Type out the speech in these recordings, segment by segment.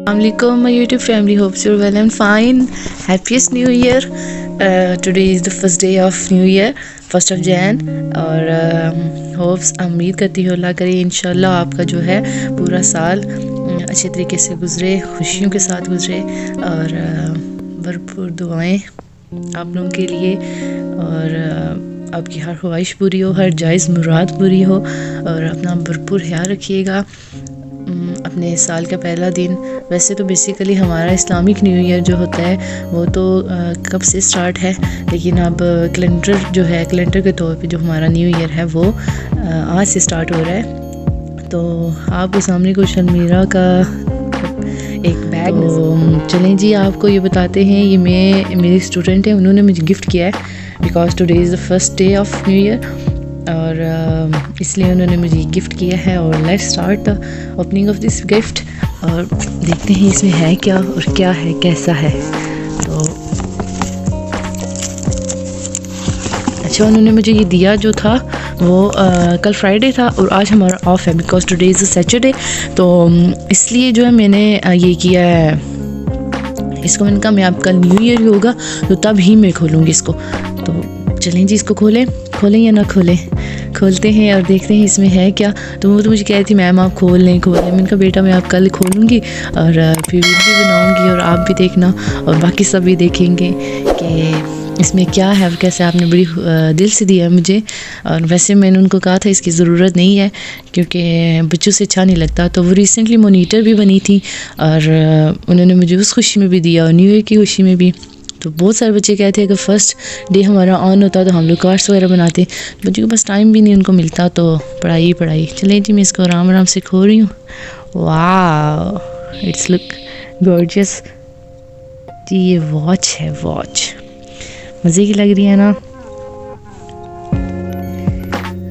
Assalamualaikum, my YouTube family. Hopes you're well and fine. Happiest New Year. Today is the first day of New Year, 1st of Jan. और hopes उम्मीद करती हूँ अल्लाह करे इंशाल्लाह आपका जो है पूरा साल अच्छे तरीके से गुजरे, खुशियों के साथ गुजरे और भरपूर दुआएं आप लोगों के लिए और आपकी हर ख्वाहिश पूरी हो, हर जायज़ मुराद पूरी हो और अपना भरपूर ख्याल रखिएगा। अपने साल का पहला दिन वैसे तो बेसिकली हमारा इस्लामिक न्यू ईयर जो होता है वो तो कब से स्टार्ट है, लेकिन अब कैलेंडर के तौर पे जो हमारा न्यू ईयर है वो आज से स्टार्ट हो रहा है। तो आपके सामने कुछ अलमीरा का एक बैग चलें जी आपको ये बताते हैं। ये मेरी स्टूडेंट है, उन्होंने मुझे गिफ्ट किया है because today is the first day of new year और इसलिए उन्होंने मुझे गिफ्ट किया है। और let's start the opening of this gift और देखते हैं इसमें है क्या और क्या है, कैसा है। तो अच्छा, उन्होंने मुझे ये दिया जो था वो कल फ्राइडे था और आज हमारा ऑफ है because today is a Saturday. तो इसलिए जो है मैंने ये किया है, इसको मैंने कहा मैं अब कल न्यू ईयर होगा तो तब ही मैं खोलूँगी इसको। तो चलें जी इसको खोलें या ना खोलें, खोलते हैं और देखते हैं इसमें है क्या। तो वो तो मुझे कह रही थी मैम आप खोल लें। मैंने कहा बेटा मैं आप कल खोलूँगी और फिर वीडियो बनाऊँगी और आप भी देखना और बाकी सब भी देखेंगे कि इसमें क्या है और कैसे। आपने बड़ी दिल से दिया मुझे और वैसे मैंने उनको कहा था इसकी ज़रूरत नहीं है क्योंकि बच्चों से अच्छा नहीं लगता। तो वो रिसेंटली मोनीटर भी बनी थी और उन्होंने मुझे उस खुशी में भी दिया और न्यू ईयर की खुशी में भी। तो बहुत सारे बच्चे कहते हैं कि फ़र्स्ट डे हमारा ऑन होता तो हम लोग कार्ड्स वगैरह बनाते, बच्चों के पास टाइम भी नहीं उनको मिलता, तो पढ़ाई। चलें जी मैं इसको आराम से खो रही हूँ। वाह इट्स लुक गॉर्जियस जी। ये वॉच है, वॉच मज़े की लग रही है ना,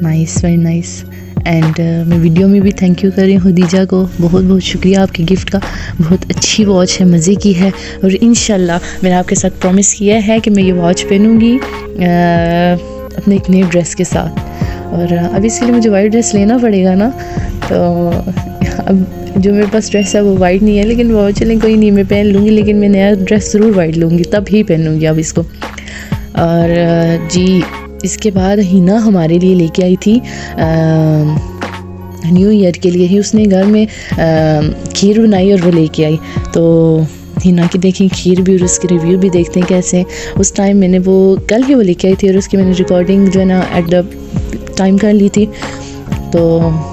नाइस, वेरी नाइस। एंड मैं वीडियो में भी थैंक यू कर रही हूँ खदीजा को, बहुत बहुत शुक्रिया आपके गिफ्ट का। बहुत अच्छी वॉच है, मज़े की है और इंशाल्लाह मैंने आपके साथ प्रॉमिस किया है कि मैं ये वॉच पहनूँगी अपने एक नए ड्रेस के साथ। और अब इसके लिए मुझे वाइट ड्रेस लेना पड़ेगा ना, तो अब जो मेरे पास ड्रेस है वो वाइट नहीं है, लेकिन वो चलें कोई नहीं मैं पहन लूँगी, लेकिन मैं नया ड्रेस ज़रूर वाइट लूँगी तब ही पहनूँगी अब इसको। और जी इसके बाद हिना हमारे लिए लेके आई थी न्यू ईयर के लिए ही, उसने घर में खीर बनाई और वो लेके आई। तो हिना की देखें खीर भी और उसके रिव्यू भी देखते हैं कैसे। उस टाइम मैंने वो कल ही वो लेके आई थी और उसकी मैंने रिकॉर्डिंग जो है ना एट द टाइम कर ली थी, तो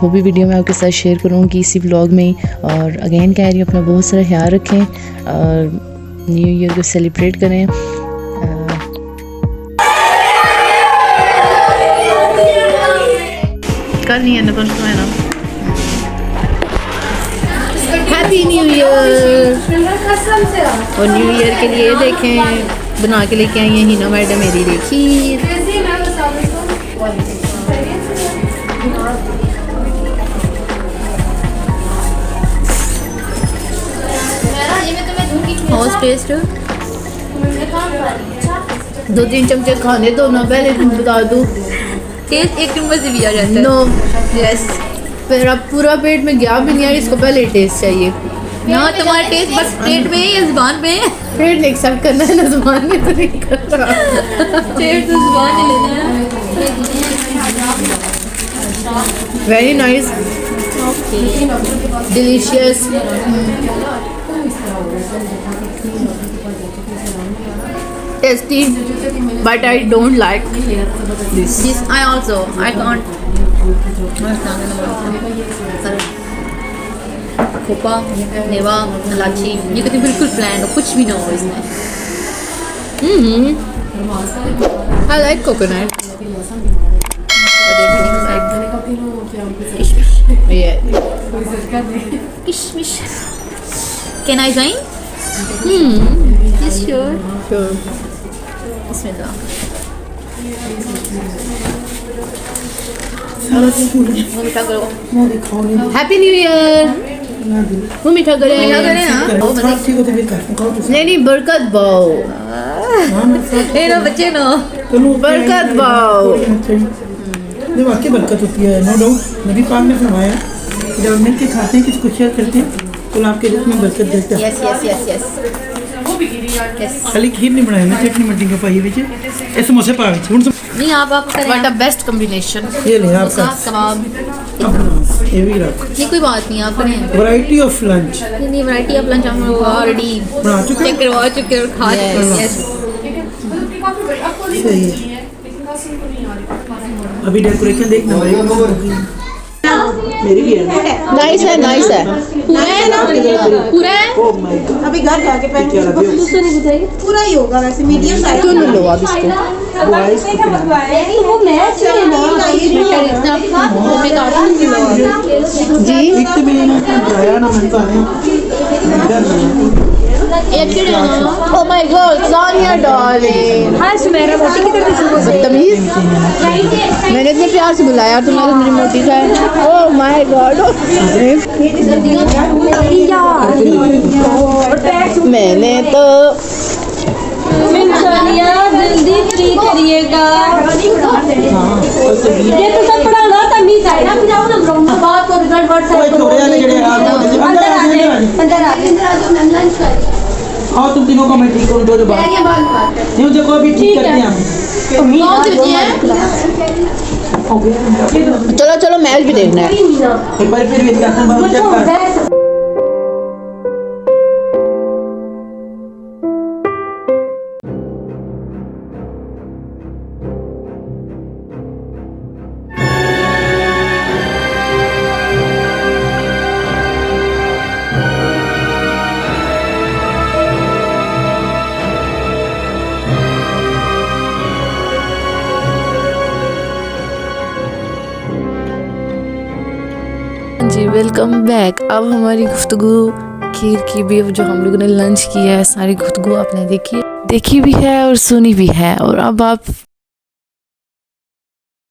वो भी वीडियो में आपके साथ शेयर करूँगी इसी व्लॉग में ही। और अगेन कह रही हूँ अपना बहुत सारा ख्याल रखें और न्यू ईयर को सेलिब्रेट करें। नहीं है ना हैप्पी न्यू ईयर। और न्यू ईयर के लिए देखें बना के लेके आई हैं हिना मैडम मेरी लिए खीर। हाउस टेस्ट 2-3 चमचे खाने दो ना, पहले बता दूँ टेस्ट एक नंबर से भी आ जाता है। नो यस फिर अब पूरा पेट में गया भी नहीं है, इसको पहले टेस्ट चाहिए ना। तुम्हारा टेस्ट बस पेट में है या जुबान में है? पेट ने एक्सेप्ट करना है ना, जुबान में तो नहीं कर रहा। पेट तो जुबान ही लेना है। Very nice, delicious. Tasty, but I don't like this. I can't. खोपा, मेवा, इलायची, ये तो बिल्कुल प्लान हो, कुछ भी ना हो इसमें। I like coconut. Kishmish. Can I join? Yes, sure. Bismillah. Happy new year. वो मीठा करे ना, नहीं बरकत बाओ ना बच्चे ना, बरकत बाओ। वाकई बरकत होती है, नो डाउट। नबी पाक ने फरमाया जब मिल के खाते हैं किसको शेयर करते हैं तो आपके रिस्क में बरकत देता है। Yes yes yes yes yes. खाली खीर नहीं बनाया ना, चटनी मट्टी का पाई विच ए समोसे पा विच हुन नहीं आप करें। What a best combination. ये ले आपका कबाब। ये भी रख। नहीं कोई बात नहीं आप करें। वैरायटी ऑफ लंच नहीं वैरायटी ऑफ लंच हम लोग ऑलरेडी बना चुके चेक करवा चुके और खा चुके हैं। यस सही है। अभी डेकोरेशन देखना पड़ेगा। मेरी भी है। नाइस है पूरा है ना पूरा है। Oh my God. अभी घर जाके पहले दूसरा नहीं बताइए। पूरा ही होगा वैसे मीडियम साइज। क्यों लो आप इसको। बॉयज को खिलाना। वो मैच है ना जी एक तो मैंने ना खाया ना मैं तो आया oh my God Sania darling. हां सुमेरा मोटी की तरफ से बदतमीज। मैंने इतने प्यार से बुलाया तुमने तो मेरी मोटी का है। Oh my God. मैंने तो जल्दी फ्री करिएगा। ये तो सब पढ़ाना तमीज है ना। फिर आओ ना बात को गड़बड़ से ओए छोरे वाले जड़े अंदर आ लंच कर। आओ तुम तीनों को मैं ठीक करूं जो बात नहीं देखो अभी ठीक करते हैं हम। कौन सी है? हो गया चलो चलो मैच भी देखना है। एक बार फिर इसका बात चेक कर। जी वेलकम बैक। अब हमारी गुफ्तगू खीर की भी, जो हम लोगों ने लंच किया है, सारी गुफ्तगू आपने देखी भी है और सुनी भी है। और अब आप